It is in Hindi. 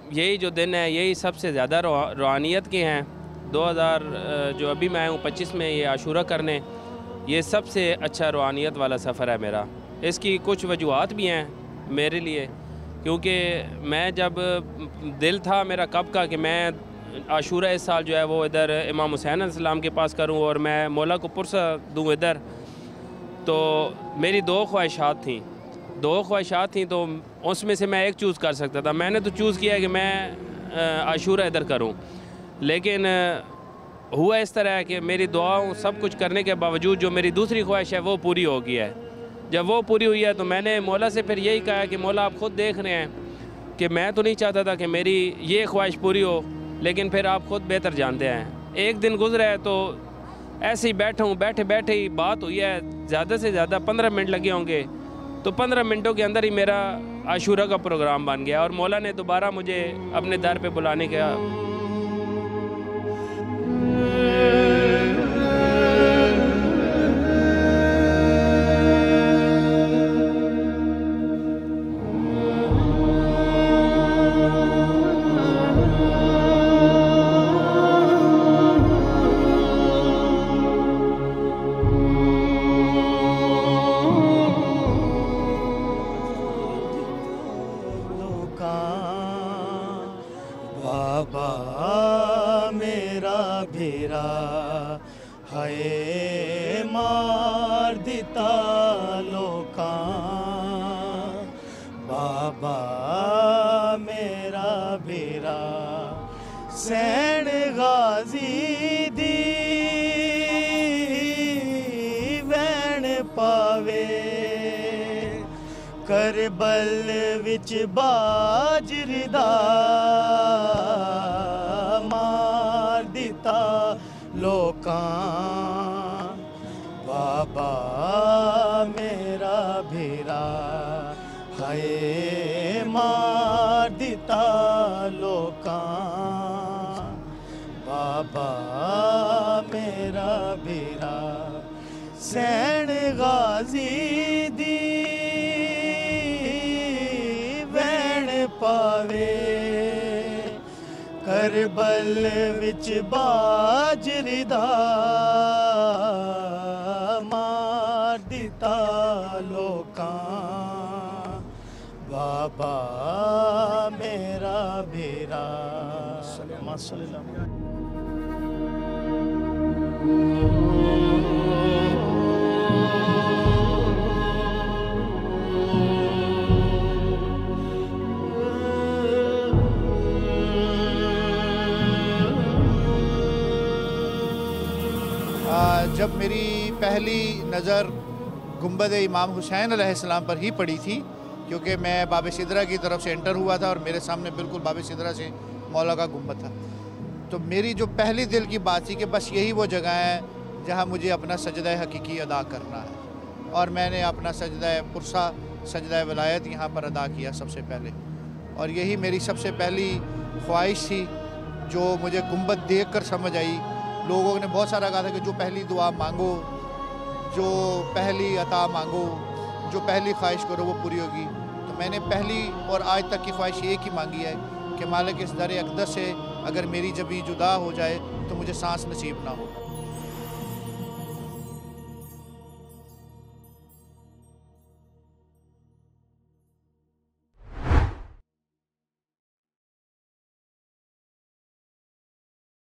यही जो दिन है यही सबसे ज़्यादा रूहानियत के हैं। 2000 जो अभी मैं हूँ 25 में ये आशूरा करने, ये सबसे अच्छा रूहानियत वाला सफ़र है मेरा। इसकी कुछ वजूहात भी हैं मेरे लिए, क्योंकि मैं जब दिल था मेरा कब का कि मैं आशूरा इस साल जो है वो इधर इमाम हुसैन अलैहिस्सलाम के पास करूँ और मैं मौला को पुरसा दूँ इधर, तो मेरी दो ख्वाहिशात थीं तो उसमें से मैं एक चूज़ कर सकता था। मैंने तो चूज़ किया कि मैं आशूरा इधर करूं, लेकिन हुआ इस तरह है कि मेरी दुआओं सब कुछ करने के बावजूद जो मेरी दूसरी ख्वाहिश है वो पूरी हो गई है। जब वो पूरी हुई है तो मैंने मौला से फिर यही कहा कि मौला आप ख़ुद देख रहे हैं कि मैं तो नहीं चाहता था कि मेरी ये ख्वाहिश पूरी हो, लेकिन फिर आप ख़ुद बेहतर जानते हैं। एक दिन गुजरा है तो ऐसे ही बैठे बैठे ही बात हुई है, ज़्यादा से ज़्यादा 15 मिनट लगे होंगे, तो 15 मिनटों के अंदर ही मेरा आशूरा का प्रोग्राम बन गया और मौला ने दोबारा मुझे अपने दर पे बुलाने का। बाबा मेरा भेरा हाय मार दिता लोकां, बाबा मेरा भेरा सैन गाजी दी वैन पावे, करबल विच बाजरी दा मार दिता लोकां, बाबा मेरा भेरा हाय मार दिता लोकां, बाबा मेरा भेरा सैन गाजी दी पावे, करबल विच बाजरी दा मार दिता लोकां, बाबा मेरा भेरा। जब मेरी पहली नज़र गुंबद इमाम हुसैन अलैहिस्सलाम पर ही पड़ी थी, क्योंकि मैं बाब सिदरा की तरफ से एंटर हुआ था और मेरे सामने बिल्कुल बाब सिदरा से मौला का गुंबद था, तो मेरी जो पहली दिल की बात थी कि बस यही वो जगह है जहाँ मुझे अपना सजदा हकीकी अदा करना है। और मैंने अपना सजदा पुरसा, सजदा वलायत यहाँ पर अदा किया सबसे पहले, और यही मेरी सबसे पहली ख्वाहिश थी जो मुझे गुंबद देख कर समझ आई। लोगों ने बहुत सारा कहा था कि जो पहली दुआ मांगो, जो पहली अता मांगो, जो पहली ख्वाहिश करो वो पूरी होगी। तो मैंने पहली और आज तक की ख्वाहिश एक ही मांगी है कि मालिक इस दर अक़दस से अगर मेरी जब जुदा हो जाए तो मुझे सांस नसीब ना हो।